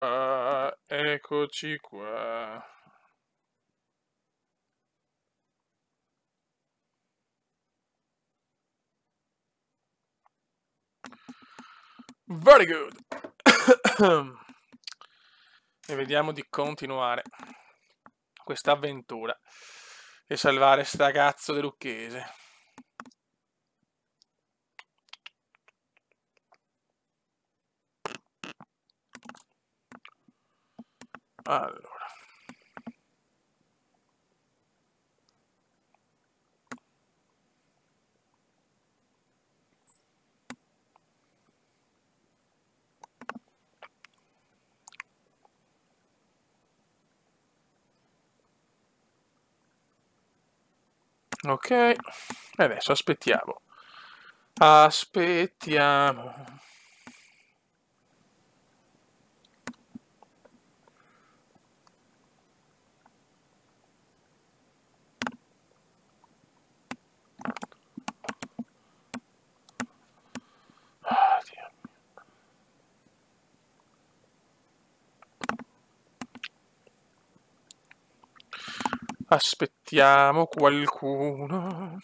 Eccoci qua. Very good. E vediamo di continuare questa avventura e salvare sta cazzo di Lucchese. Allora. Ok, e adesso aspettiamo. Aspettiamo. Ah, Dio. Aspettiamo qualcuno.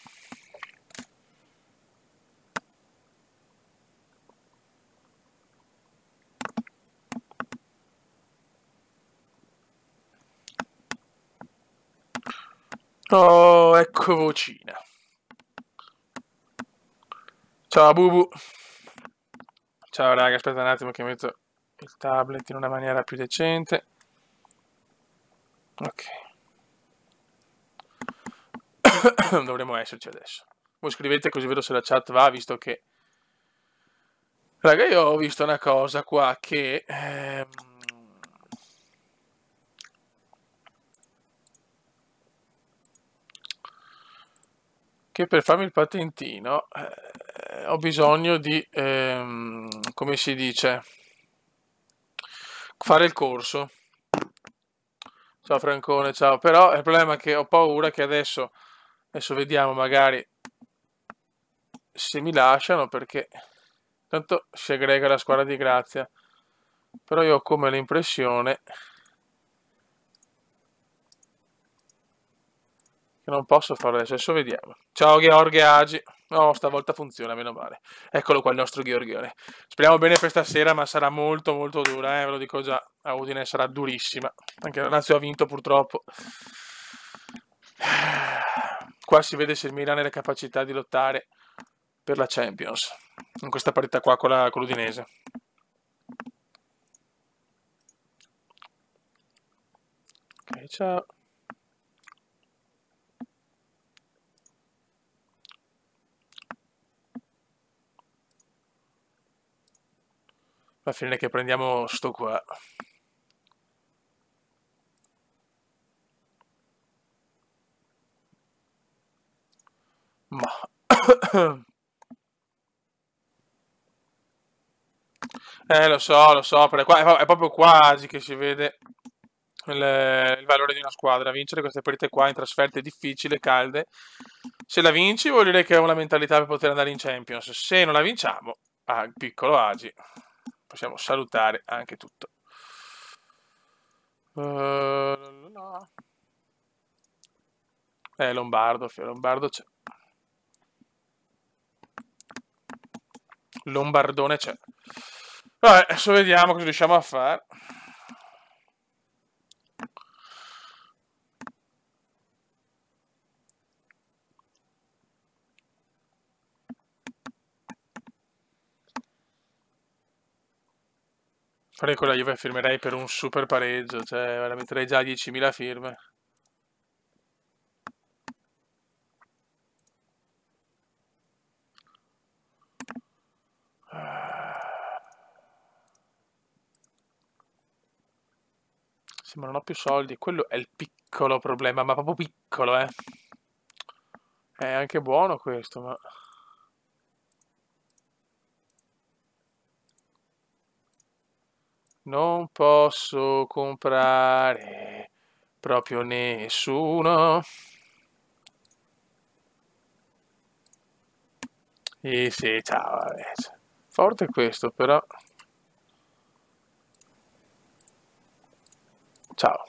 Oh, ecco vocina. Ciao Bubu. Ciao raga, aspetta un attimo che metto il tablet in una maniera più decente. Ok. Dovremmo esserci adesso. Voi scrivete così vedo se la chat va, visto che... Raga, io ho visto una cosa qua che per farmi il patentino ho bisogno di, come si dice, fare il corso. Ciao Francone, ciao. Però il problema è che ho paura che adesso vediamo magari se mi lasciano, perché tanto si aggrega la squadra di Grazia. Però io ho come l'impressione che non posso farlo adesso vediamo. Ciao Gheorghe Agi. No, stavolta funziona, meno male. Eccolo qua il nostro Gheorghione. Speriamo bene per stasera, ma sarà molto molto dura, ve lo dico già. A Udine sarà durissima. Anche la Lazio ha vinto purtroppo. Qua si vede se il Milan ha le capacità di lottare per la Champions. In questa parità qua con l'Udinese. Ok, ciao. Va fine che prendiamo sto qua. Ma... lo so, però qua, è proprio quasi che si vede il valore di una squadra. Vincere queste partite qua in trasferte difficili, calde. Se la vinci vuol dire che hai una mentalità per poter andare in Champions. Se non la vinciamo, piccolo Agi, possiamo salutare anche tutto. No. Lombardo c'è. Lombardone c'è. Vabbè, adesso vediamo cosa riusciamo a fare. Farei con la Juve, firmerei per un super pareggio, cioè la metterei già a 10.000 firme. Sì, ma non ho più soldi, quello è il piccolo problema, ma proprio piccolo, eh. È anche buono questo, ma... Non posso comprare proprio nessuno. Sì, ciao, vabbè. Forte questo, però... Ciao.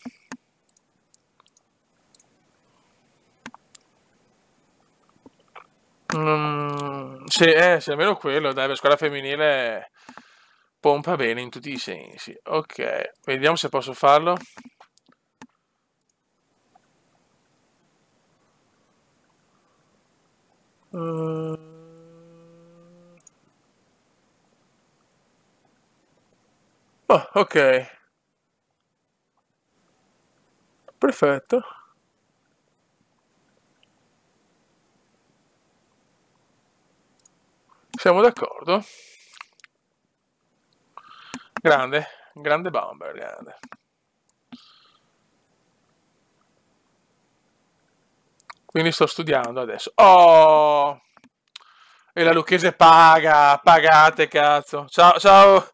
Sì, almeno quello, dai, la squadra femminile pompa bene in tutti i sensi. Ok, vediamo se posso farlo. Mm. Oh, ok, perfetto. Siamo d'accordo. Grande, grande bomber, grande. Quindi sto studiando adesso. Oh! E la Lucchese paga, pagate, cazzo. Ciao, ciao,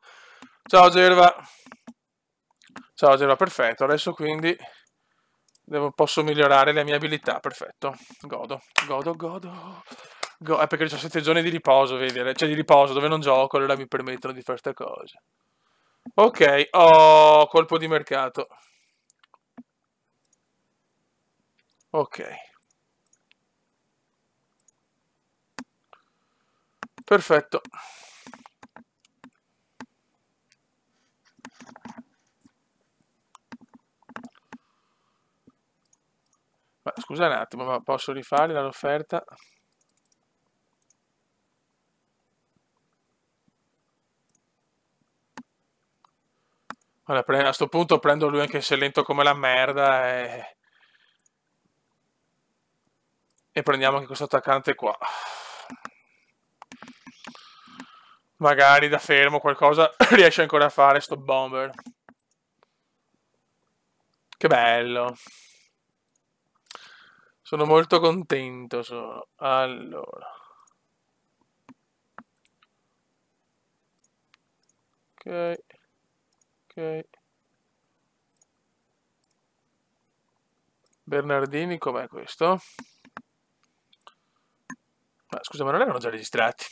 ciao Gerva. Ciao Gerva, perfetto. Adesso quindi posso migliorare le mie abilità, perfetto. Godo, godo, godo. Perché ho 7 giorni di riposo, vedi? Cioè di riposo, dove non gioco, allora mi permettono di fare queste cose. Ok, ho colpo di mercato. Ok. Perfetto. Ma scusa un attimo, ma posso rifare l'offerta? Allora, a sto punto prendo lui anche se è lento come la merda e prendiamo anche questo attaccante qua. Magari da fermo qualcosa riesce ancora a fare sto bomber. Che bello. Sono molto contento. Allora. Ok. Ok. Bernardini, com'è questo? Ma scusa, ma non erano già registrati?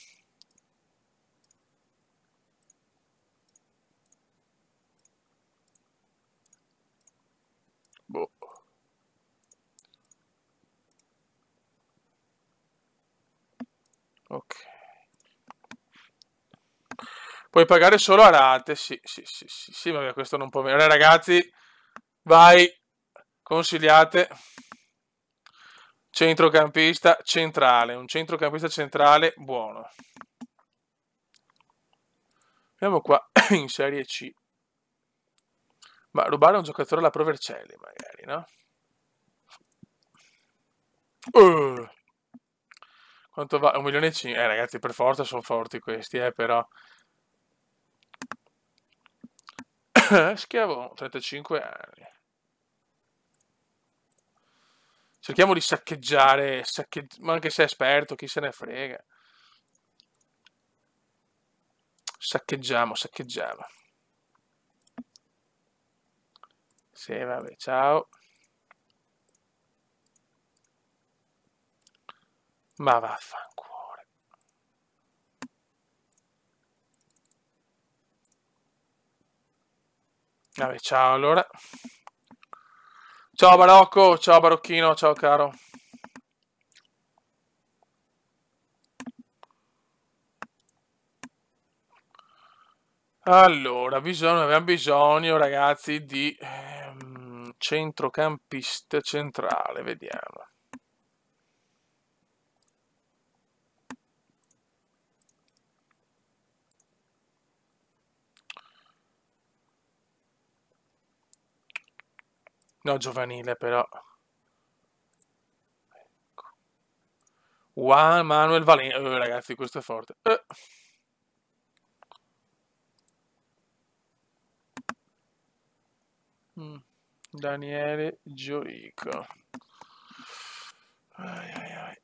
Boh. Ok. Puoi pagare solo a rate. Sì, sì, sì, sì, sì, vabbè, questo non può. Allora, ragazzi, vai. Consigliate. Centrocampista centrale. Un centrocampista centrale buono. Andiamo qua in Serie C. Ma rubare un giocatore alla Provercelli, magari, no? Uh, quanto va? 1 milione e 5. Ragazzi, per forza sono forti questi, però. Schiavo, 35 anni. Cerchiamo di saccheggiare, ma anche se è esperto, chi se ne frega. Saccheggiamo, saccheggiamo. Sì, vabbè, ciao. Ma vaffanculo. Vabbè, ciao allora. Ciao Barocco, ciao Barocchino, ciao caro. Allora, abbiamo bisogno, ragazzi, di centrocampista centrale, vediamo. No, giovanile però. Ecco. Juan Manuel Valencia. Ragazzi, questo è forte. Daniele Giorico. Ai, ai, ai.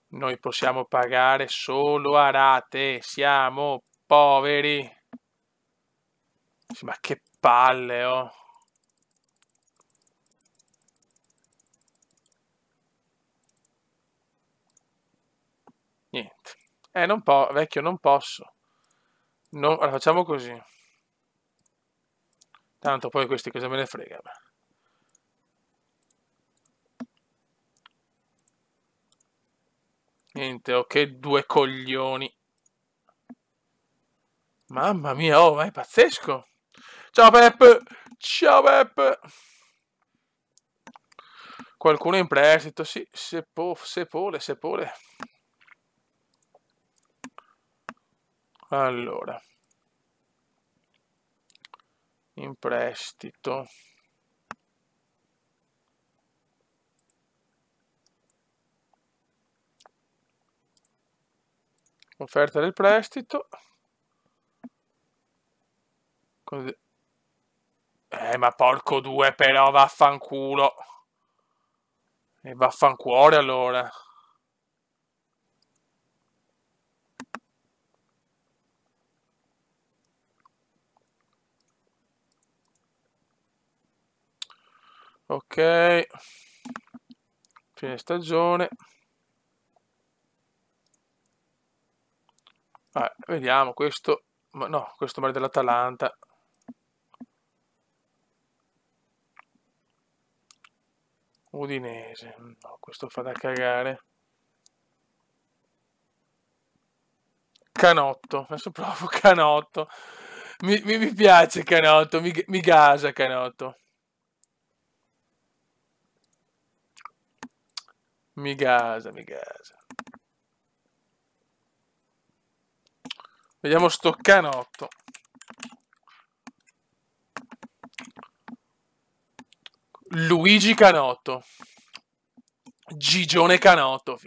Noi possiamo pagare solo a rate. Siamo poveri. Sì, ma che palle, oh. Niente. Non vecchio, non posso. Allora, facciamo così. Tanto poi questi cosa me ne frega. Niente, ok, due coglioni. Mamma mia, oh, ma è pazzesco. Ciao Pep! Ciao Pep! Qualcuno in prestito, sì, sepole. Allora, in prestito. Offerta del prestito. Ma porco due, però, vaffanculo. E vaffancuore allora. Ok. Fine stagione. Vediamo questo. Ma no, questo mare dell'Atalanta. Udinese. No, questo fa da cagare. Canotto. Adesso provo Canotto. Mi piace Canotto. Mi gasa Canotto. Mi gasa. Vediamo sto Canotto. Luigi Canotto. Gigione Canotto.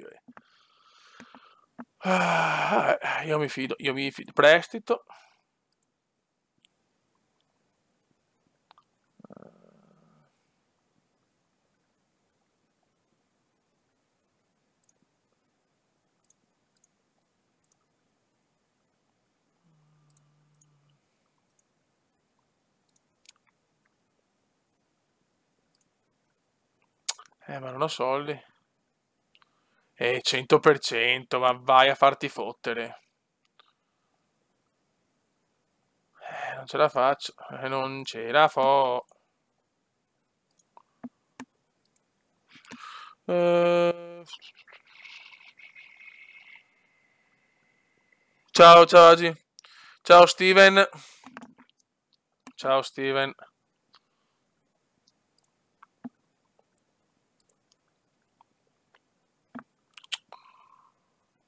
Io mi fido. Prestito. Ma non ho soldi. 100%, ma vai a farti fottere. Non ce la faccio. Non ce la fo. Ciao, ciao Agi. Ciao Steven. Ciao Steven.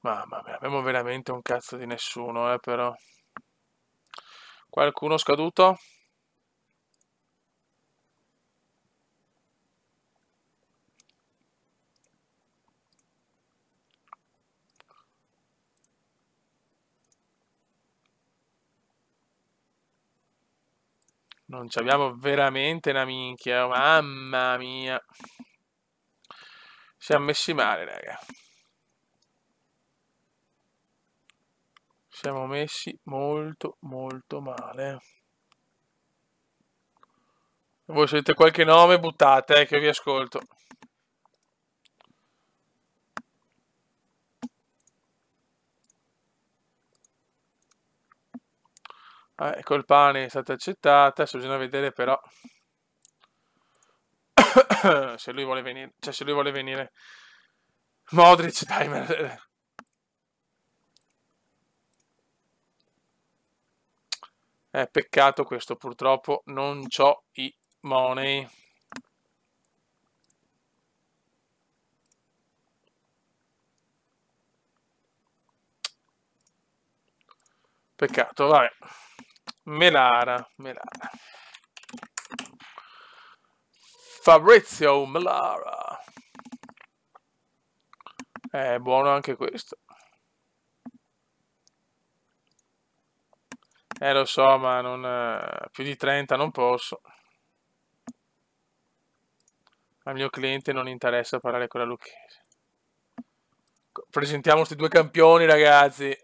Mamma mia, abbiamo veramente un cazzo di nessuno, però. Qualcuno scaduto? Non ci abbiamo veramente una minchia, mamma mia. Siamo messi male, raga. Siamo messi molto, molto male. Voi sentite qualche nome, buttate, che io vi ascolto. Col pane è stata accettata, adesso bisogna vedere però se lui vuole venire. Cioè, se lui vuole venire. Modric, dai, peccato questo, purtroppo non c'ho i money. Peccato, vabbè. Melara. Fabrizio Melara. È buono anche questo. Lo so, ma non, più di 30 non posso. Al mio cliente non interessa parlare con la Lucchese. Presentiamo questi due campioni, ragazzi.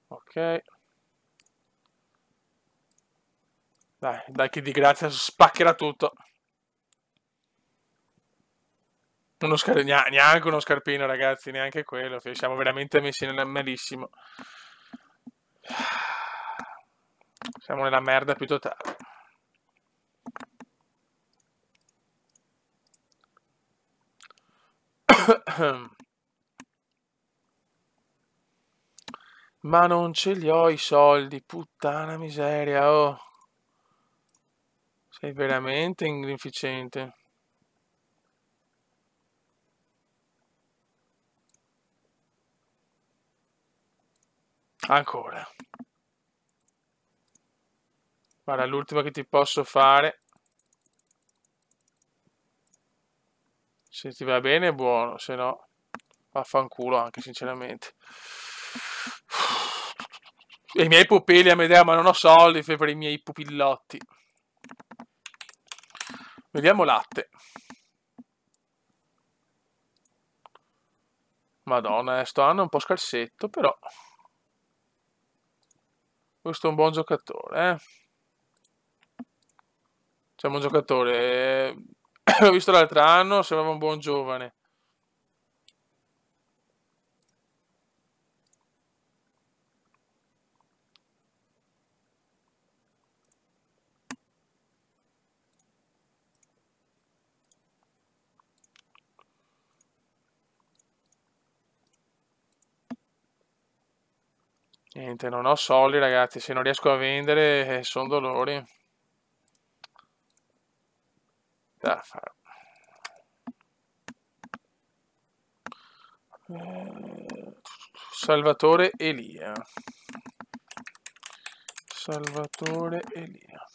Ok. Dai che di grazia spaccherà tutto. Neanche uno scarpino, ragazzi, neanche quello. Siamo veramente messi nel malissimo. Siamo nella merda più totale. Ma non ce li ho i soldi, puttana miseria, oh. Sei veramente inefficiente. Ancora. Guarda, l'ultima che ti posso fare. Se ti va bene è buono, se no vaffanculo anche, sinceramente. I miei pupilli a Medea, ma non ho soldi per i miei pupillotti. Vediamo latte. Madonna, sto anno è un po' scarsetto, però questo è un buon giocatore, eh. C'è un buon giocatore. L'ho visto l'altro anno, sembrava un buon giovane. Niente, non ho soldi, ragazzi. Se non riesco a vendere, sono dolori. Da fare. Salvatore Elia. Salvatore Elia.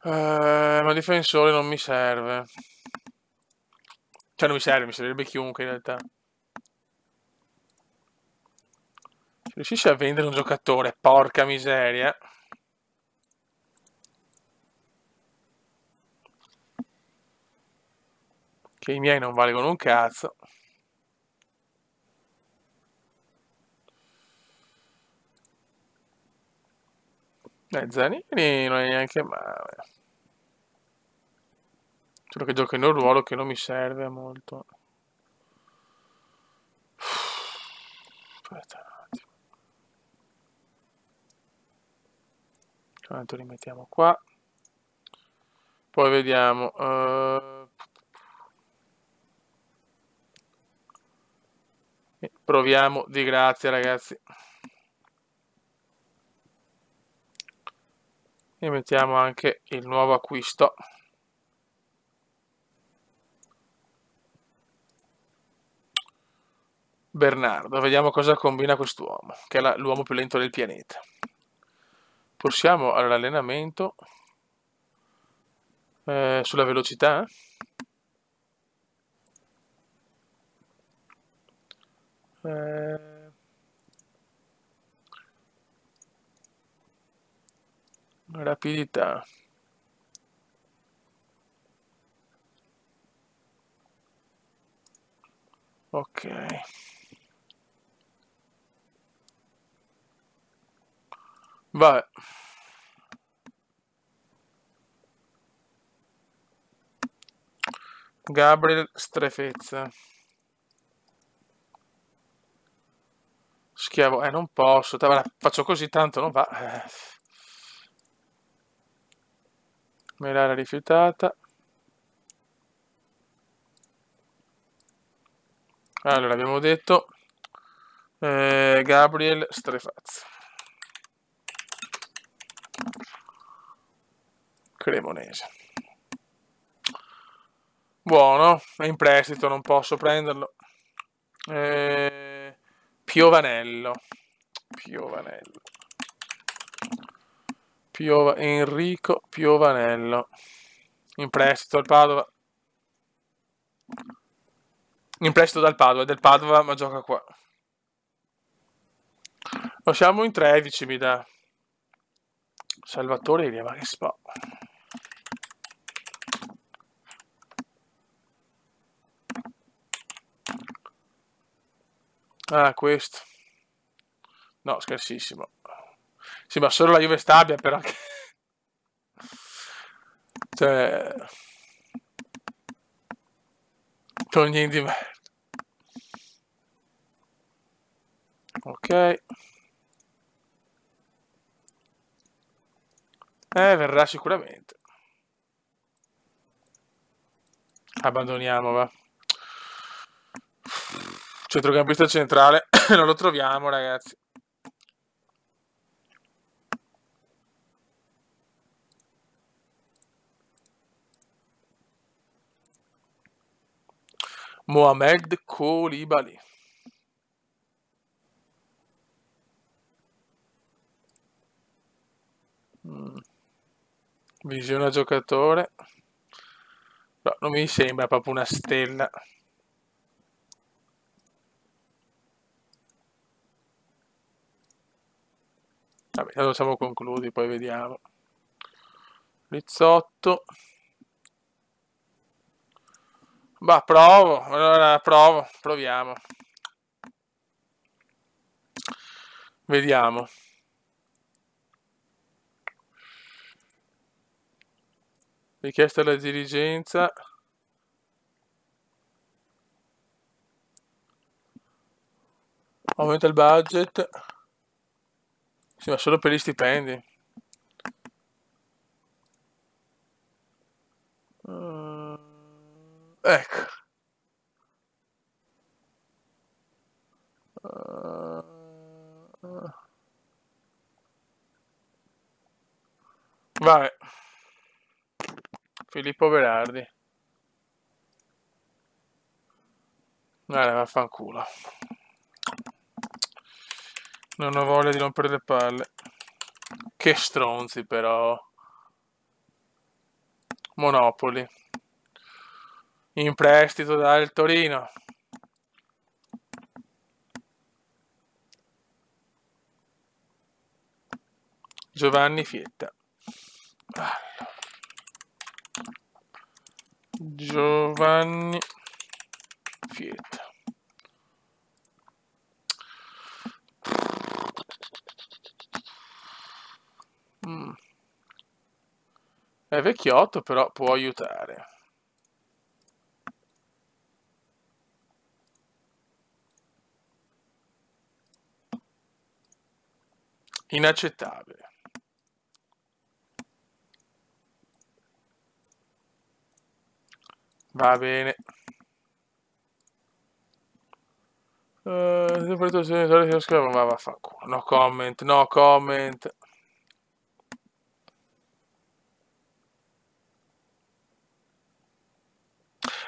Ma difensore non mi serve. Cioè non mi serve, mi servirebbe chiunque in realtà. Se riuscissi a vendere un giocatore, porca miseria. Che i miei non valgono un cazzo. Zanini non è neanche male. Solo che gioca in un ruolo che non mi serve molto. Aspetta un attimo. Quanto li mettiamo qua? Poi vediamo. Proviamo di grazia, ragazzi. E mettiamo anche il nuovo acquisto. Bernardo, vediamo cosa combina quest'uomo, che è l'uomo più lento del pianeta. Possiamo all'allenamento sulla velocità. Rapidità. Ok. Vabbè. Gabriel Strefezza. Schiavo, non posso, faccio così tanto, non va. Me l'era rifiutata. Allora, abbiamo detto Gabriel Strefazza. Cremonese. Buono, è in prestito, non posso prenderlo. Piovanello. Enrico Piovanello. In prestito al Padova. In prestito dal Padova, è del Padova, ma gioca qua. Lo siamo in 13, mi dà. Salvatore Elia, ma che spa. Ah, questo. No, scherzissimo. Sì, ma solo la Juve stabia, però. Cioè, niente di merda. Ok. Verrà sicuramente. Abbandoniamo, va. Centrocampista centrale. Non lo troviamo, ragazzi. Mohamed Koulibaly. Visione giocatore. No, non mi sembra proprio una stella. Vabbè, adesso siamo conclusi, poi vediamo. Rizzotto. Bah, provo. Allora, proviamo. Vediamo. Richiesta alla dirigenza. Aumenta il budget. Sì, ma solo per gli stipendi. Ecco. Vabbè. Filippo Berardi. Vaffanculo. Non ho voglia di rompere le palle. Che stronzi però. Monopoli. In prestito dal Torino. Giovanni Fietta. Giovanni Fietta. È vecchiotto, però può aiutare. Inaccettabile. Va bene. Ma vaffanculo. No comment, no comment.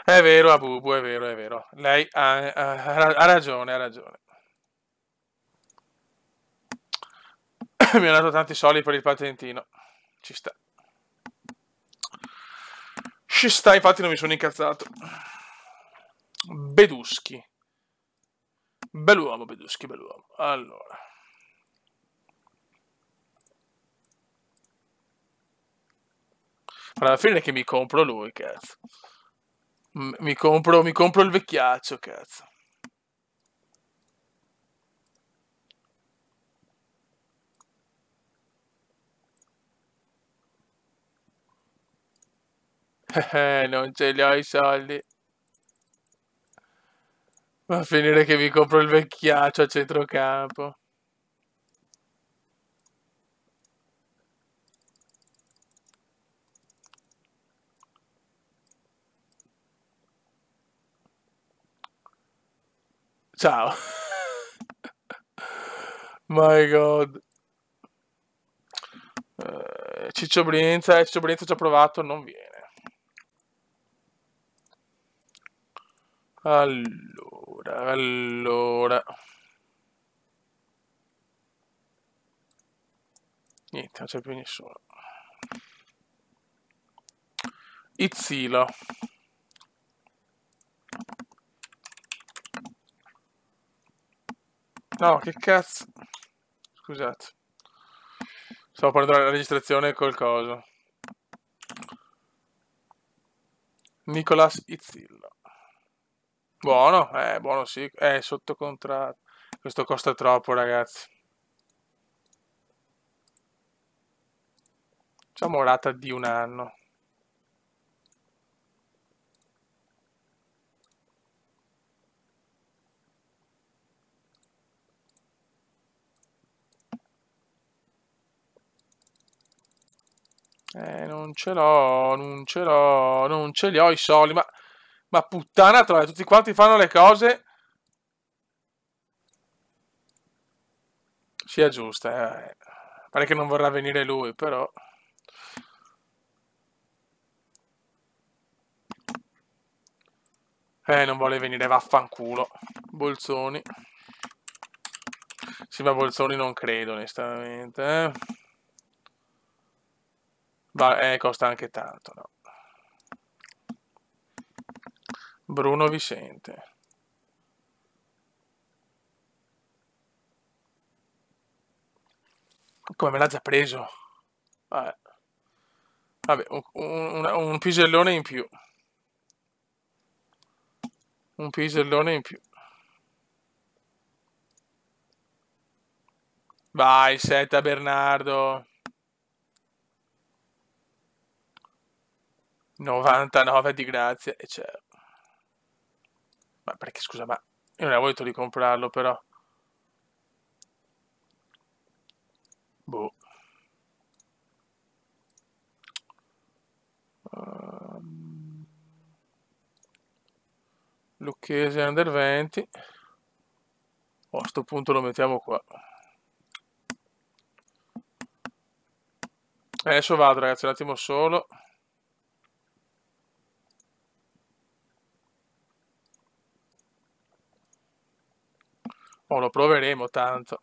È vero, Abubu, è vero, è vero. Lei ha ragione, ha ragione. Mi hanno dato tanti soldi per il patentino. Ci sta. Ci sta, infatti non mi sono incazzato. Beduschi. Bell'uomo, Beduschi, bell'uomo. Allora. Alla fine è che mi compro lui, cazzo. Mi compro il vecchiaccio, cazzo. Non ce li ho i soldi. Va a finire che mi compro il vecchiaccio a centrocampo. Ciao. My God. Ciccio Brienza ci ho provato, non viene. Allora. Niente, non c'è più nessuno. Izzilo. No, che cazzo. Scusate. Stavo prendendo la registrazione col coso. Nicolas Izzillo. Buono, buono sì. È sotto contratto. Questo costa troppo, ragazzi. Facciamo rata di 1 anno. Non ce l'ho, non ce l'ho, non ce li ho i soldi, ma puttana troia, tutti quanti fanno le cose sia giusta. Pare che non vorrà venire lui, però. Non vuole venire, vaffanculo. Bolzoni. Sì, ma Bolzoni non credo, onestamente. Costa anche tanto, no? Bruno Vicente. Come me l'ha già preso? Vabbè, un pisellone in più. Un pisellone in più. Vai, setta Bernardo. 99 di grazia. E c'è. Ma perché, scusa, ma io non avevo detto di comprarlo, però. Boh. Lucchese under 20. A sto punto lo mettiamo qua. Adesso vado, ragazzi, un attimo solo. Lo proveremo tanto.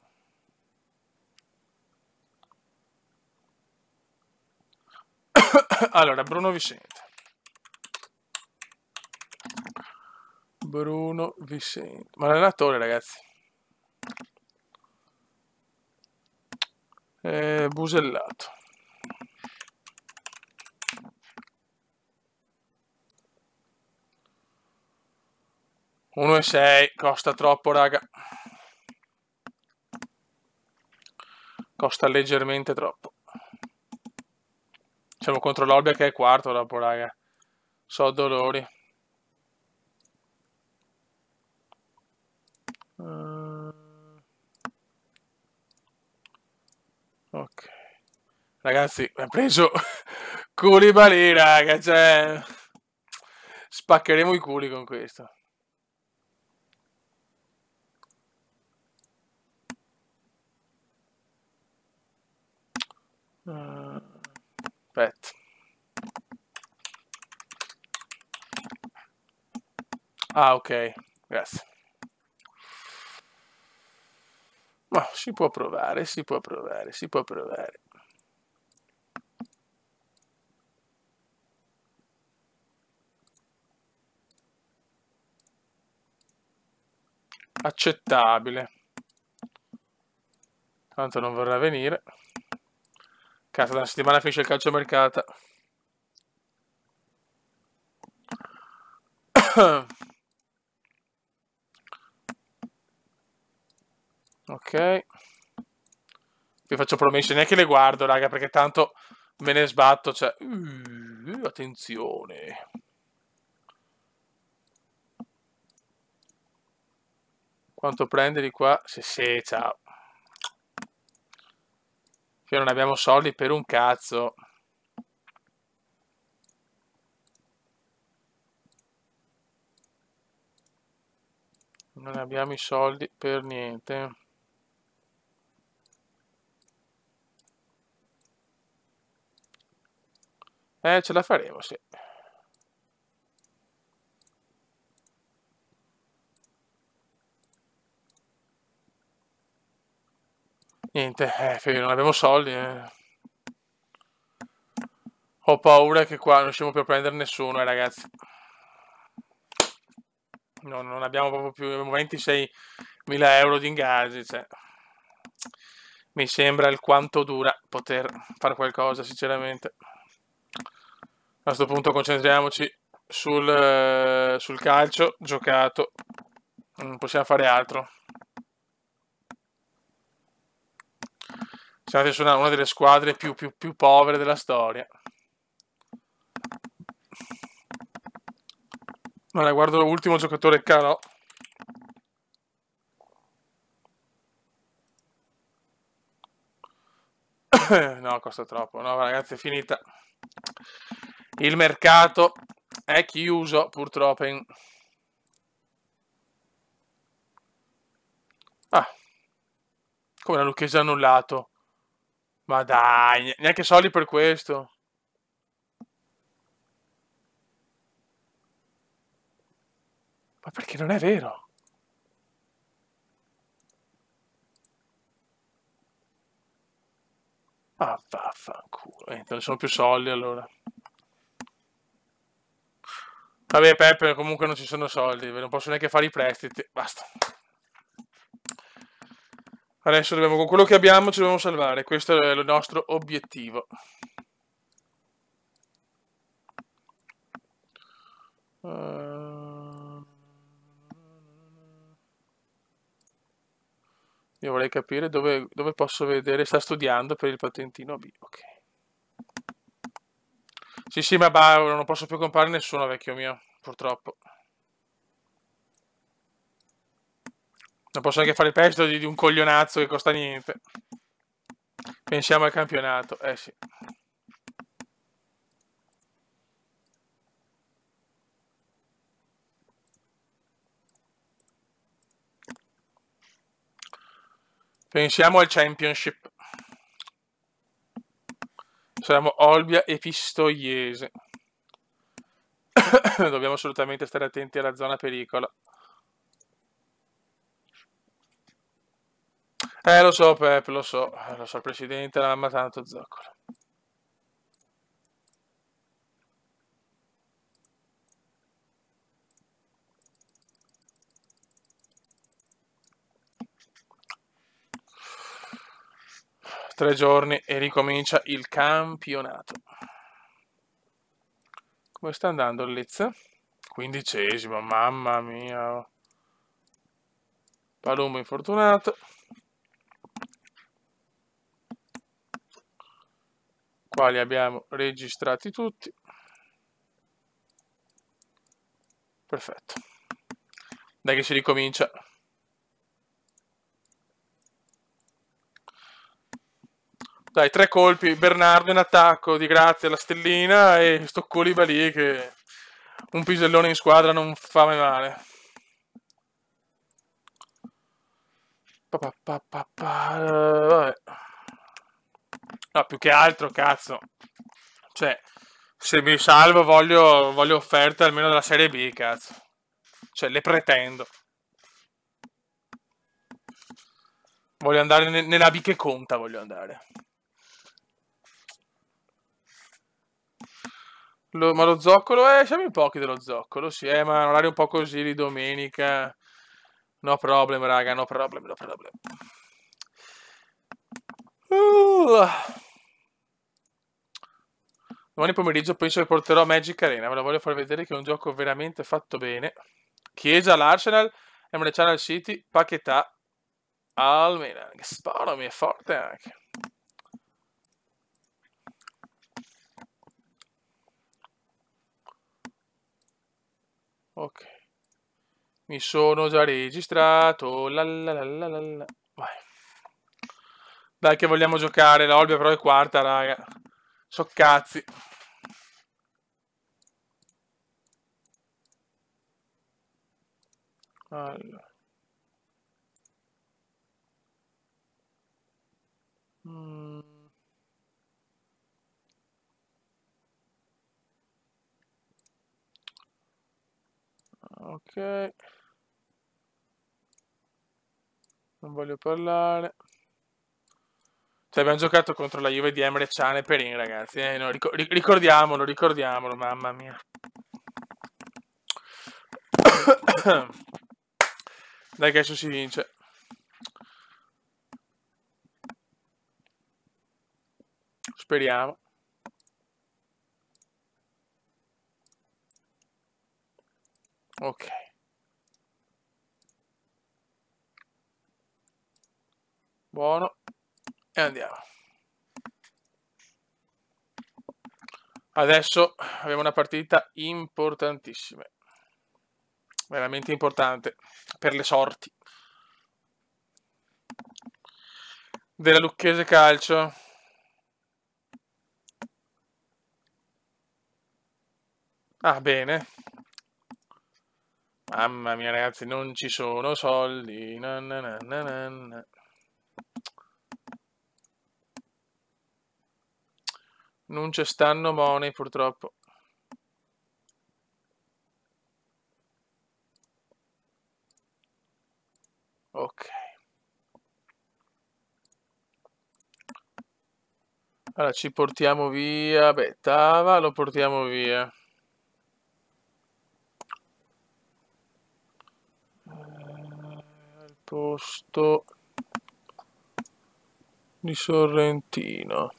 Allora, Bruno Vicente. Bruno Vicente. Ma l'allenatore, ragazzi. Busellato. 1,6, costa troppo, raga. Costa leggermente troppo. Siamo contro l'Olbia che è quarto dopo, raga. So dolori. Ok. Ragazzi, abbiamo preso Koulibaly, raga, cioè. Spaccheremo i culi con questo. Aspetta. Ok, grazie. Ma si può provare, si può provare, si può provare. Accettabile. Tanto non vorrà venire. Cazzo, da una settimana finisce il calciomercato. Ok. Vi faccio promesse, neanche le guardo, raga, perché tanto me ne sbatto, cioè. Attenzione. Quanto prende di qua? Sì, ciao. Che non abbiamo soldi per un cazzo. Non abbiamo i soldi per niente. Ce la faremo, sì. Niente, non abbiamo soldi. Ho paura che qua non riusciamo più a prendere nessuno, ragazzi. No, non abbiamo proprio più, abbiamo 26.000 euro di ingaggi, cioè. Mi sembra alquanto dura poter fare qualcosa, sinceramente. A questo punto concentriamoci sul calcio giocato. Non possiamo fare altro. Siamo adesso una delle squadre più povere della storia. Guarda, guardo l'ultimo giocatore caro. No, costa troppo. No, ragazzi, è finita. Il mercato è chiuso, purtroppo. Ah, come la Lucchese ha annullato? Ma dai, neanche soldi per questo. Ma perché non è vero? Ah, vaffanculo. Non sono più soldi allora. Vabbè, Peppe, comunque non ci sono soldi, non posso neanche fare i prestiti. Basta. Adesso dobbiamo, con quello che abbiamo ci dobbiamo salvare. Questo è il nostro obiettivo. Io vorrei capire dove posso vedere. Sta studiando per il patentino B. Ok. Sì, sì, ma non posso più comprare nessuno, vecchio mio, purtroppo. Non posso neanche fare il prestito di un coglionazzo che costa niente. Pensiamo al campionato. Eh sì. Pensiamo al Championship. Saremo Olbia e Pistoiese. Dobbiamo assolutamente stare attenti alla zona pericolo. Lo so, Pep, lo so, il presidente la mamma tanto zoccolo. Tre giorni e ricomincia il campionato. Come sta andando il Leeds? 15°, mamma mia. Palumbo infortunato. Qua li abbiamo registrati tutti. Perfetto. Dai che si ricomincia. Dai, 3 colpi, Bernardo in attacco, di grazia alla stellina e sto Koulibaly che un pisellone in squadra non fa mai male. Vabbè. No, più che altro, cazzo. Cioè, se mi salvo voglio offerte almeno della Serie B, cazzo. Cioè, le pretendo. Voglio andare nella B che conta, voglio andare. Ma lo zoccolo, siamo in pochi dello zoccolo, sì, ma un orario un po' così di domenica. No problem, raga, no problem, no problem. Domani pomeriggio penso che porterò Magic Arena, ve la voglio far vedere che è un gioco veramente fatto bene. Chiesa all'Arsenal, Emre Can al City, Paquetá al Milan. Che sparo, mi è forte anche. Ok. Mi sono già registrato. Vai. Dai che vogliamo giocare. La Olbia però è quarta, raga. So cazzi. Allora. Ok. Non voglio parlare. Cioè, abbiamo giocato contro la Juve di Emre Can e Perin, ragazzi. No, ricordiamolo, mamma mia. Dai che adesso si vince. Speriamo. Ok. Buono. E andiamo. Adesso abbiamo una partita importantissima. Veramente importante. Per le sorti. Della Lucchese Calcio. Ah, bene. Mamma mia, ragazzi, non ci sono soldi. Na na na na na na. Non ci stanno money, purtroppo. Ok. Allora, ci portiamo via. Beh, Tava lo portiamo via. Al posto di Sorrentino.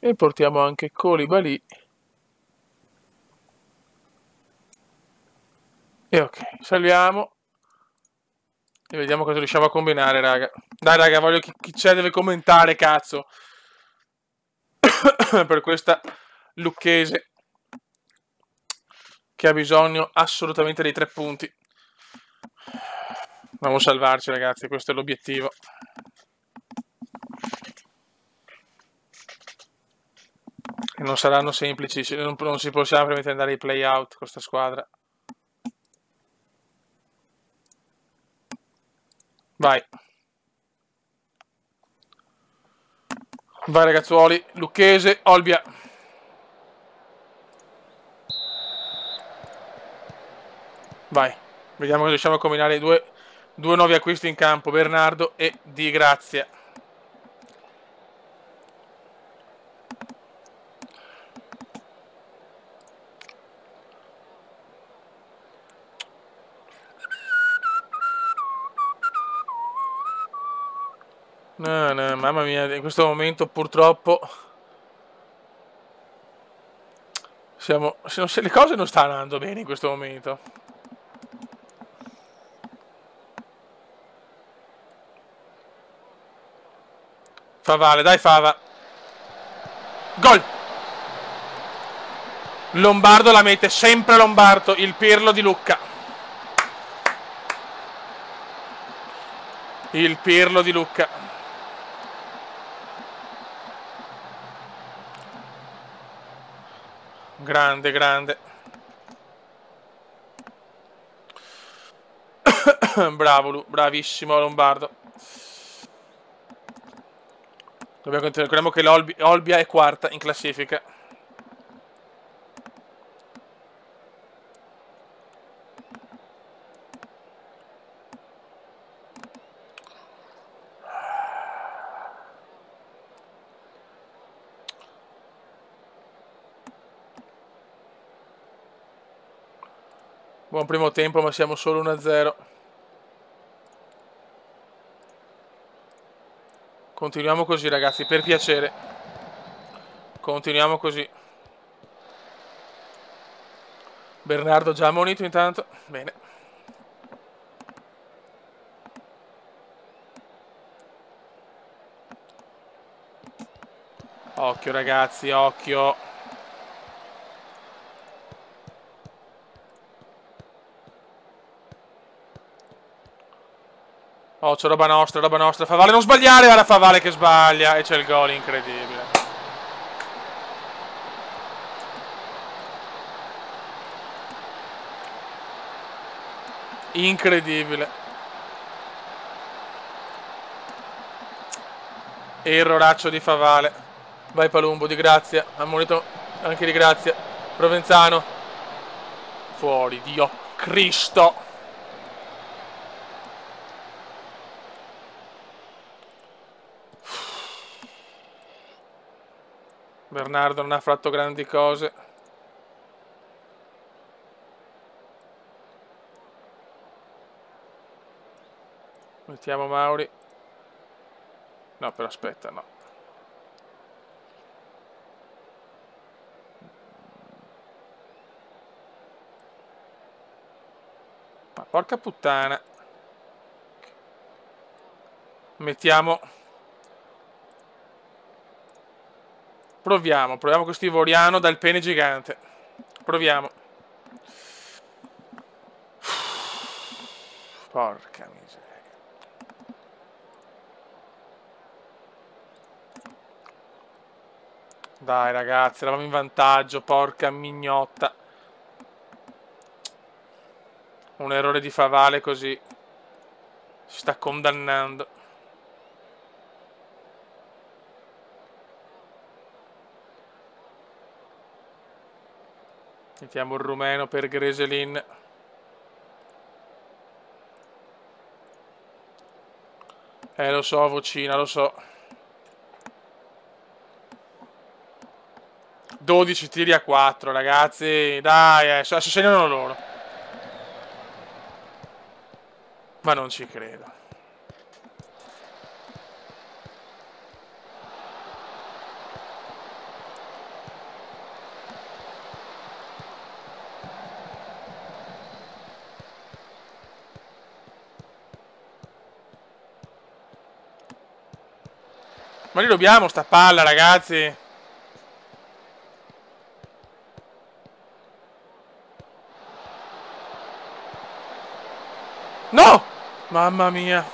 E portiamo anche Koulibaly. E ok, salviamo. E vediamo cosa riusciamo a combinare, raga. Dai, raga, voglio chi c'è deve commentare, cazzo. Per questa lucchese che ha bisogno assolutamente dei 3 punti. Dobbiamo salvarci, ragazzi, questo è l'obiettivo. E non saranno semplici, non si possiamo permettere di andare ai play out con questa squadra. Vai. Vai, ragazzuoli. Lucchese, Olbia. Vai. Vediamo se riusciamo a combinare due nuovi acquisti in campo, Bernardo e Di Grazia. No, no, mamma mia, in questo momento purtroppo se le cose non stanno andando bene in questo momento. Favale, dai Fava. Gol! Lombardo la mette sempre Lombardo, il Pirlo di Lucca. Il Pirlo di Lucca. Grande, grande. Bravo, bravissimo Lombardo. Dobbiamo continuare. Ricordiamo che l'Olbia è quarta in classifica. Buon primo tempo, ma siamo solo 1-0. Continuiamo così, ragazzi, per piacere. Continuiamo così. Bernardo già ammonito intanto. Bene. Occhio, ragazzi, occhio. Oh, c'è roba nostra, roba nostra. Favale, non sbagliare, era Favale che sbaglia. E c'è il gol, incredibile. Incredibile. Erroraccio di Favale. Vai Palumbo, Di Grazia. Ammonito anche Di Grazia. Provenzano. Fuori, Dio Cristo. Bernardo non ha fatto grandi cose. Mettiamo Mauri. No, però aspetta, no. Ma porca puttana. Mettiamo. Proviamo questo Ivoriano dal pene gigante. Proviamo. Porca miseria. Dai ragazzi, eravamo in vantaggio, porca mignotta. Un errore di Favale così si sta condannando. Mettiamo il rumeno per Greselin. Lo so, vocina, lo so. 12 tiri a 4, ragazzi. Dai, adesso segnano loro. Ma non ci credo. Ma li dobbiamo sta palla, ragazzi. No! Mamma mia.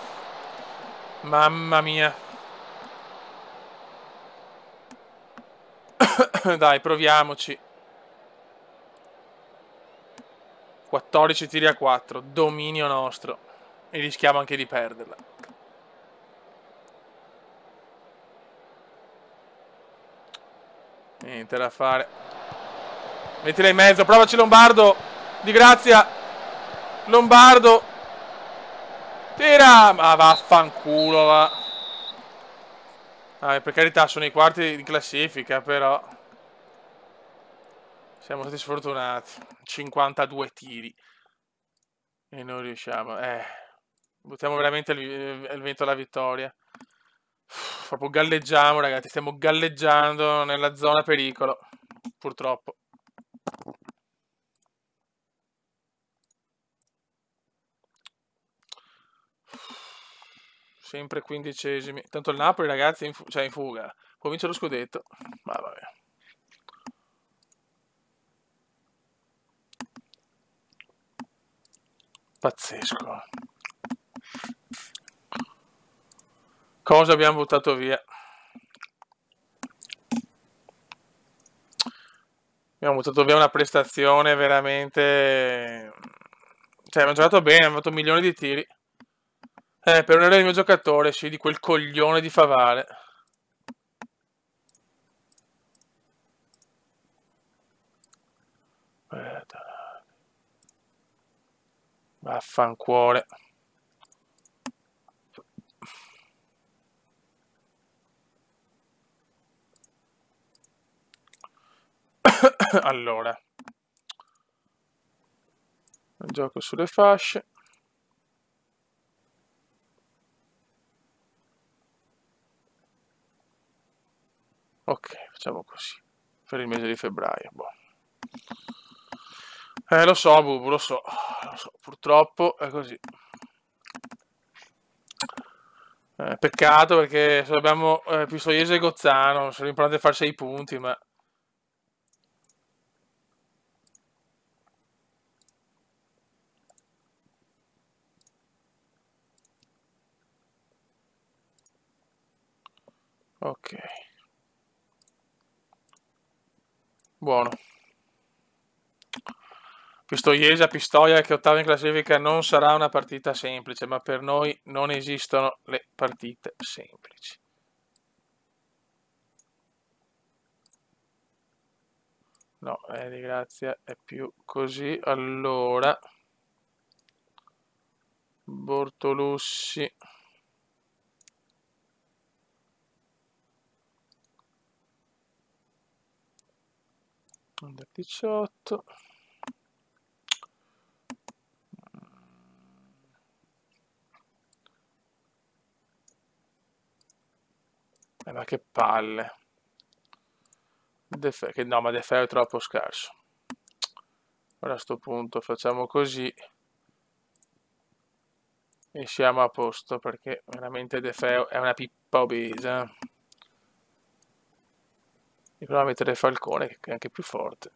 Mamma mia. Dai, proviamoci. 14 tiri a 4. Dominio nostro. E rischiamo anche di perderla. Niente da fare. Mettila in mezzo. Provaci Lombardo. Di grazia. Lombardo. Tira. Ma vaffanculo, va. Per carità, sono i quarti di classifica, però siamo stati sfortunati. 52 tiri. E non riusciamo. Buttiamo veramente il vento alla vittoria. Proprio galleggiamo, ragazzi. Stiamo galleggiando nella zona pericolo. Purtroppo. Sempre 15esimi. Tanto il Napoli, ragazzi, è in fuga. Può vincere lo scudetto. Ma vabbè. Pazzesco. Cosa abbiamo buttato via? Abbiamo buttato via una prestazione veramente... Cioè, abbiamo giocato bene, abbiamo fatto milioni di tiri. Per un errore del mio giocatore, sì, di quel coglione di Favale. Vaffancuore. Allora. Gioco sulle fasce. Ok, facciamo così. Per il mese di febbraio. Boh. Lo so, Bubu, lo so. Purtroppo è così. Peccato perché se abbiamo Pistoiese e Gozzano, sono importante fare 6 punti, ma... Ok. Buono. Pistoiese a Pistoia che ottava in classifica non sarà una partita semplice, ma per noi non esistono le partite semplici. No, di grazia è più così. Allora, Bortolussi. Under 18. Ma che palle. No, ma De Feo è troppo scarso. Ora a sto punto facciamo così. E siamo a posto, perché veramente De Feo è una pippa obesa. E proviamo a mettere Falcone, che è anche più forte.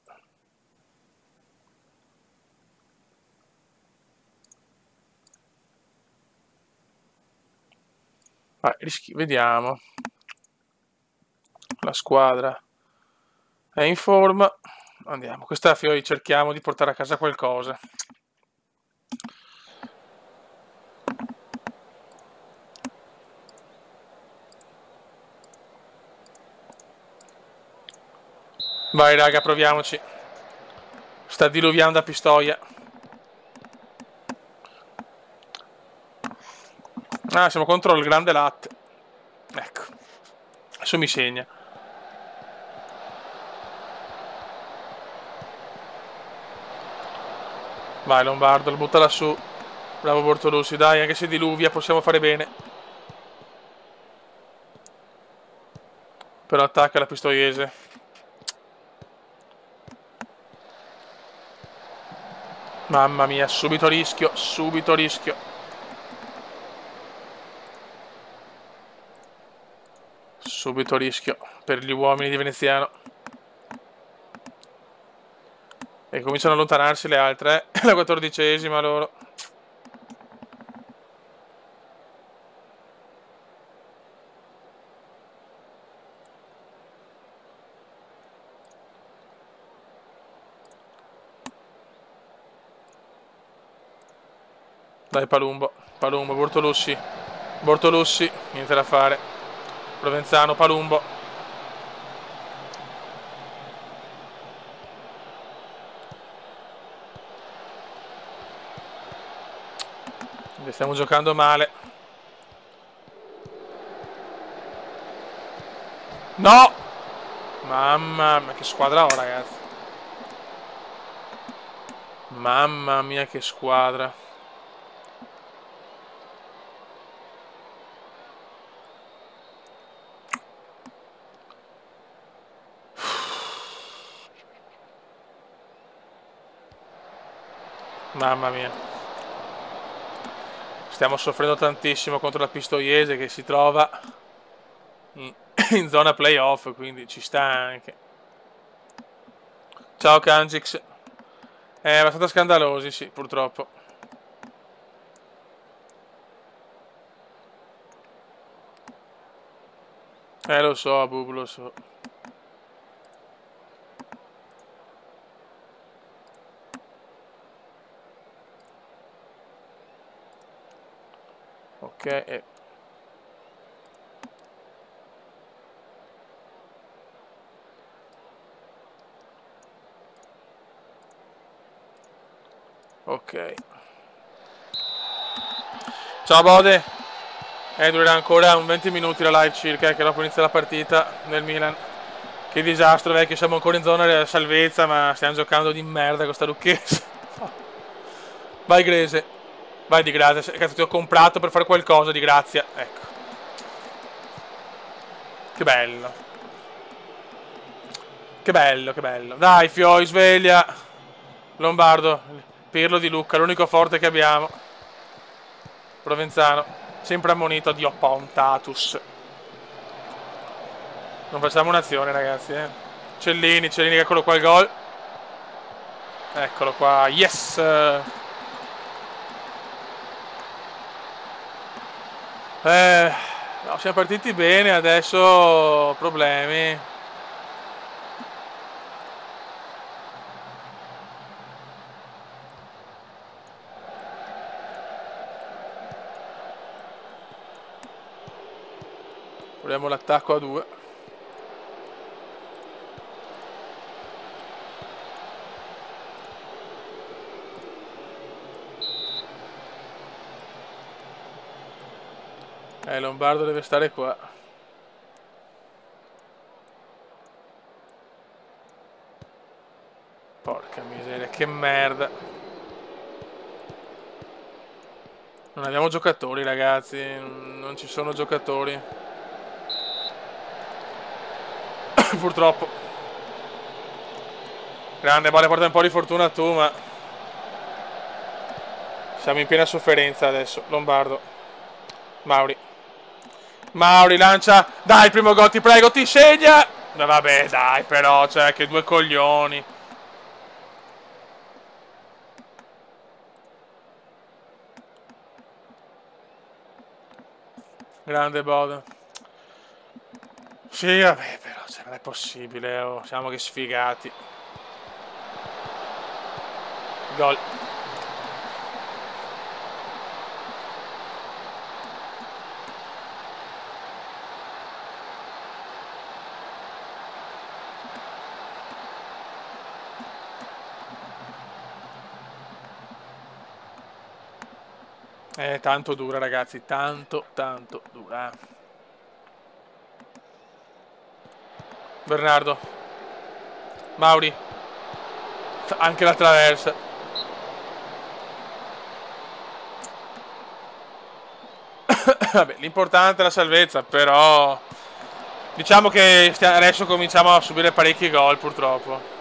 Vai, vediamo. La squadra è in forma. Andiamo. Questa cerchiamo di portare a casa qualcosa. Vai raga, proviamoci. Sta diluviando a Pistoia. Ah, siamo contro il grande latte. Ecco. Adesso mi segna. Vai Lombardo, buttala su. Bravo Bortolussi, dai, anche se diluvia possiamo fare bene. Però attacca la Pistoiese. Mamma mia, subito rischio, subito rischio. Subito rischio per gli uomini di Veneziano. E cominciano ad allontanarsi le altre. La 14ª loro. Dai Palumbo, Palumbo, Bortolussi. Bortolussi, niente da fare. Provenzano, Palumbo. Stiamo giocando male. No! Mamma mia, che squadra ho, ragazzi. Mamma mia, che squadra. Mamma mia. Stiamo soffrendo tantissimo contro la Pistoiese che si trova in zona playoff, quindi ci sta anche. Ciao Kanjix. Abbastanza scandalosi, sì, purtroppo. Lo so, Bub, lo so. Ok, ok. Ciao Bode. Durerà ancora un 20 minuti la live circa, che dopo inizia la partita nel Milan. Che disastro, vecchio, siamo ancora in zona salvezza, ma stiamo giocando di merda con sta Lucchese. Vai Grese. Vai di grazia, cazzo ti ho comprato per fare qualcosa di grazia. Ecco. Che bello. Che bello, che bello. Dai Fioi, sveglia. Lombardo, Pirlo di Lucca, l'unico forte che abbiamo. Provenzano, sempre ammonito, addio Pontatus. Non facciamo un'azione, ragazzi, Cellini, eccolo qua il gol. Eccolo qua, yes! No, siamo partiti bene, adesso problemi. Proviamo l'attacco a 2. Lombardo deve stare qua. Porca miseria, che merda. Non abbiamo giocatori, ragazzi. Non ci sono giocatori. Purtroppo. Grande, vale, porta un po' di fortuna tu, ma siamo in piena sofferenza adesso. Lombardo. Mauri. Mauri lancia. Dai, il primo gol, ti prego, ti segna. No, vabbè, dai, però, cioè, che due coglioni. Grande Bodo. Sì, vabbè, però, cioè, non è possibile, oh. Siamo che sfigati. Gol. Tanto dura, ragazzi, tanto, tanto dura. Bernardo. Mauri. Anche la traversa. Vabbè, l'importante è la salvezza, però diciamo che adesso cominciamo a subire parecchi gol, purtroppo.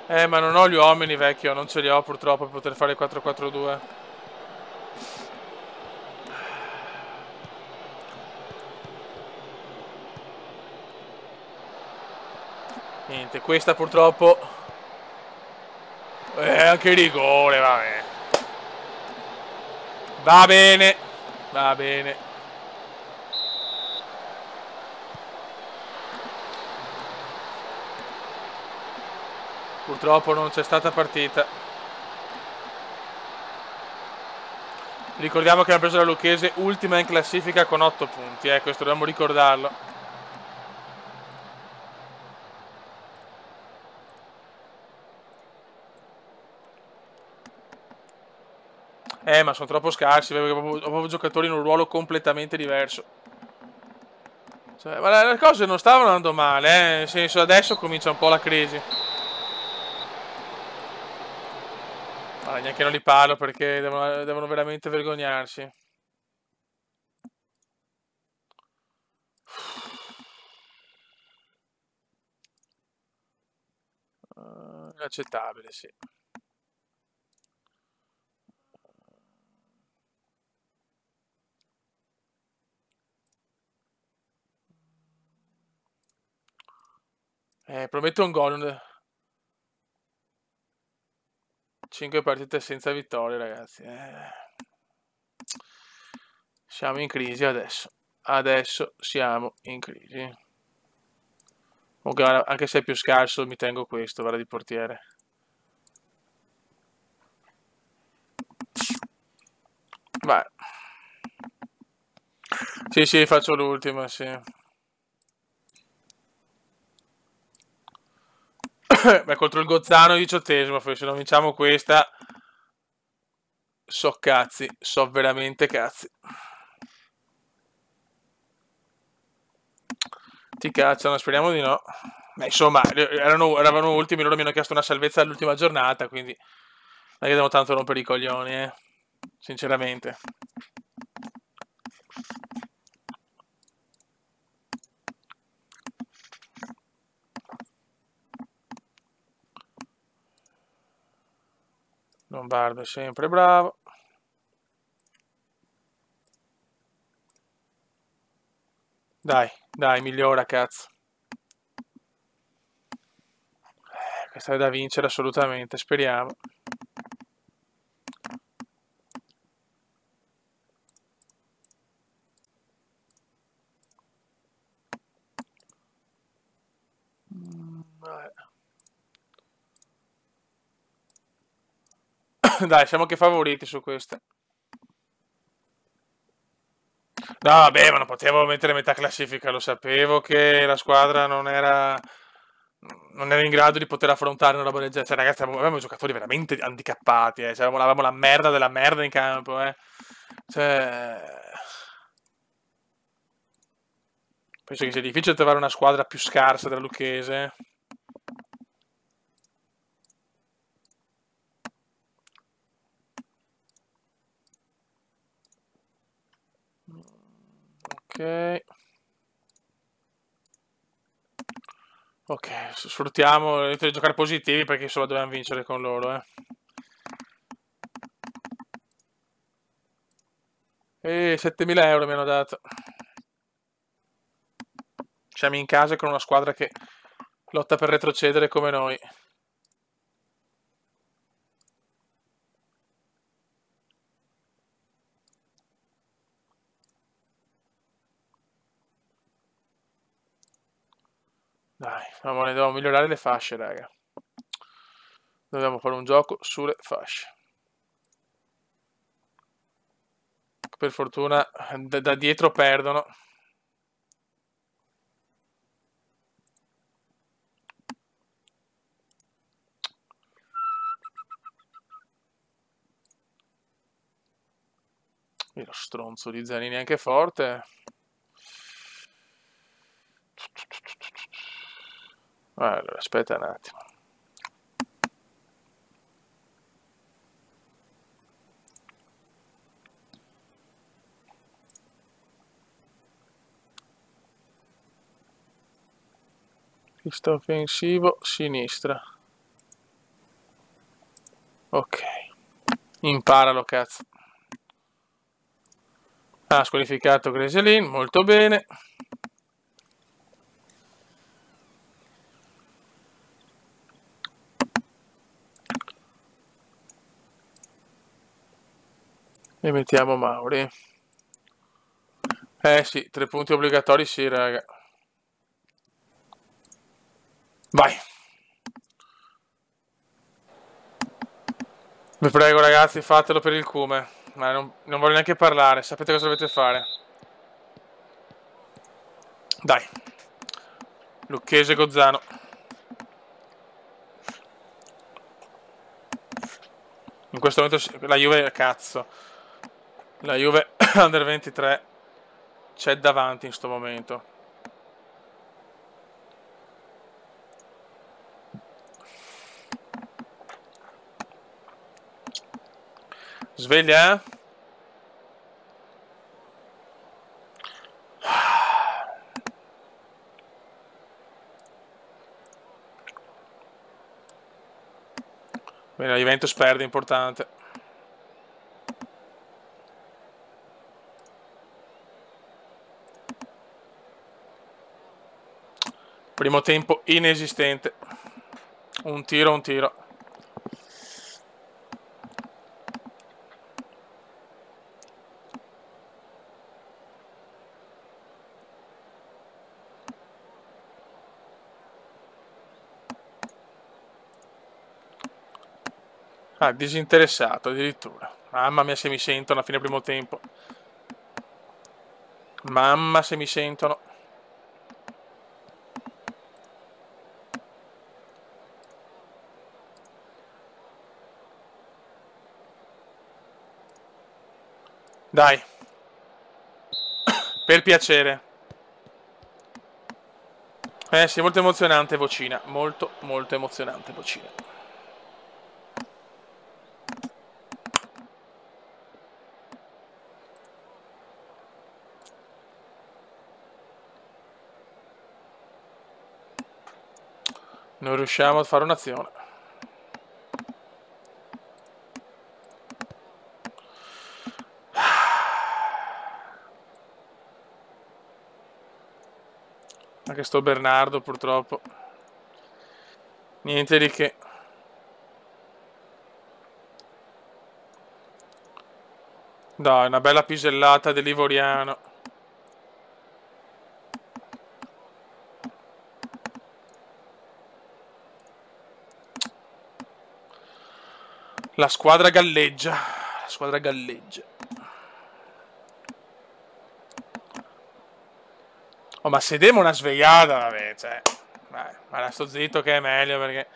Ma non ho gli uomini, vecchio, non ce li ho purtroppo per poter fare il 4-4-2. Niente, questa purtroppo anche il rigore, vabbè. Va bene, va bene. Purtroppo non c'è stata partita. Ricordiamo che abbiamo preso la Lucchese ultima in classifica con 8 punti, questo dobbiamo ricordarlo. Ma sono troppo scarsi, perché ho proprio giocatori in un ruolo completamente diverso. Cioè, ma le cose non stavano andando male, nel senso adesso comincia un po' la crisi. Ma neanche non li parlo perché devono veramente vergognarsi. Inaccettabile, sì. Prometto un gol. 5 partite senza vittorie, ragazzi. Siamo in crisi adesso. Adesso siamo in crisi. Comunque, anche se è più scarso, mi tengo questo, guarda, di portiere. Vai. Sì, sì, faccio l'ultima, sì. Beh, contro il Gozzano 18esimo, se non vinciamo questa, so cazzi, so veramente cazzi. Ti cacciano, speriamo di no. Beh, insomma, eravamo ultimi, loro mi hanno chiesto una salvezza all'ultima giornata, quindi non è che devo tanto rompere i coglioni, sinceramente. Lombardo è sempre bravo. Dai, dai, migliora, cazzo. Questa è da vincere assolutamente, speriamo. Dai, siamo anche favoriti su queste. No, vabbè, ma non potevo mettere metà classifica, lo sapevo che la squadra non era in grado di poter affrontare una roba del genere. Cioè, ragazzi, avevamo giocatori veramente handicappati, Cioè, avevamo la merda della merda in campo, Cioè, penso che sia difficile trovare una squadra più scarsa della Lucchese. Ok. Ok, sfruttiamo di giocare positivi perché solo dobbiamo vincere con loro, E 7.000 euro mi hanno dato. Siamo in casa con una squadra che lotta per retrocedere come noi. Dai, dobbiamo migliorare le fasce, raga. Dobbiamo fare un gioco sulle fasce. Per fortuna da dietro perdono. E lo stronzo di Zanini è anche forte. Allora, aspetta un attimo. Pista offensivo, sinistra. Ok. Imparalo, cazzo. Ha squalificato Greselin, molto bene. E mettiamo Mauri. Sì, 3 punti obbligatori, sì, raga. Vai. Vi prego, ragazzi, fatelo per il Cume. Ma non voglio neanche parlare, sapete cosa dovete fare. Dai. Lucchese Gozzano. In questo momento la Juve, cazzo. La Juve Under 23 c'è davanti in sto momento. Sveglia, eh? Bene, la Juventus perde, importante. Primo tempo inesistente. Un tiro, un tiro. Ah, disinteressato addirittura. Mamma mia se mi sentono a fine primo tempo. Mamma se mi sentono. Dai. Per piacere. Sì, molto emozionante vocina. Molto, molto emozionante vocina. Non riusciamo a fare un'azione. Anche sto Bernardo purtroppo. Niente di che. Dai, una bella pisellata dell'Ivoriano. La squadra galleggia. La squadra galleggia. Oh, ma se diamo una svegliata, vabbè, cioè. Dai, ma sto zitto che è meglio perché.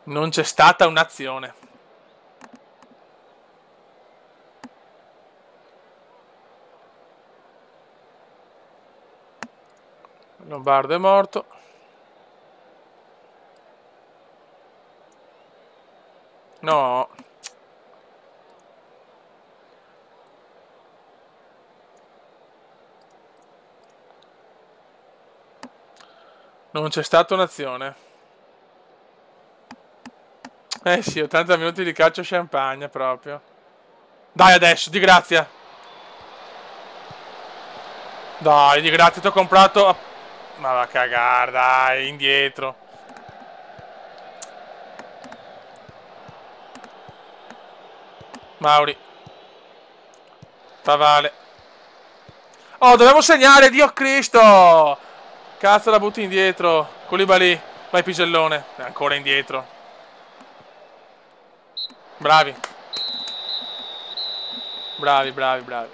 Non c'è stata un'azione. Lombardo è morto. No. Non c'è stata un'azione. Sì, 80 minuti di calcio champagne proprio. Dai adesso, di grazia. Dai, di grazia, ti ho comprato. Ma va a cagare, dai, indietro. Mauri. Favale. Oh, dobbiamo segnare, Dio Cristo. Cazzo, la butti indietro. Koulibaly. Vai Pisellone, ancora indietro. Bravi. Bravi, bravi, bravi.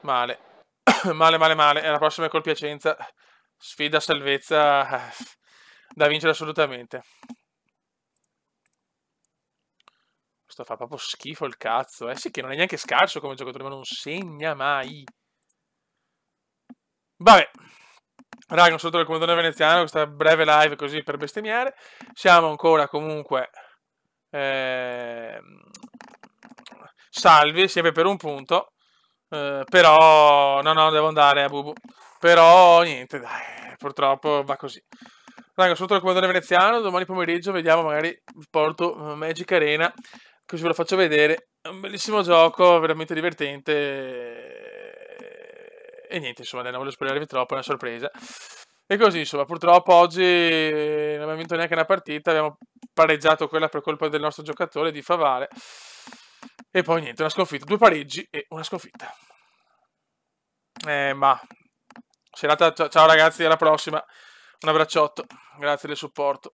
Male. Male, male, male. E la prossima è col Piacenza. Sfida salvezza da vincere assolutamente. Questo fa proprio schifo il cazzo. Eh sì, che non è neanche scarso come giocatore, ma non segna mai. Vabbè. Raga, un saluto dal comandante veneziano, questa breve live così per bestemmiare. Siamo ancora comunque salvi, sempre per un punto. Però, no, devo andare a Bubu. Però, niente, dai, purtroppo va così. Raga, sotto il comandante veneziano, domani pomeriggio vediamo, magari porto Magic Arena, così ve lo faccio vedere. È un bellissimo gioco, veramente divertente. E niente, insomma, dai, non voglio spoilerarvi troppo, è una sorpresa. E così, insomma, purtroppo oggi non abbiamo vinto neanche una partita, abbiamo pareggiato quella per colpa del nostro giocatore di Favale. E poi niente, una sconfitta, 2 pareggi e una sconfitta. Ma serata, ciao ragazzi, alla prossima. Un abbracciotto, grazie del supporto.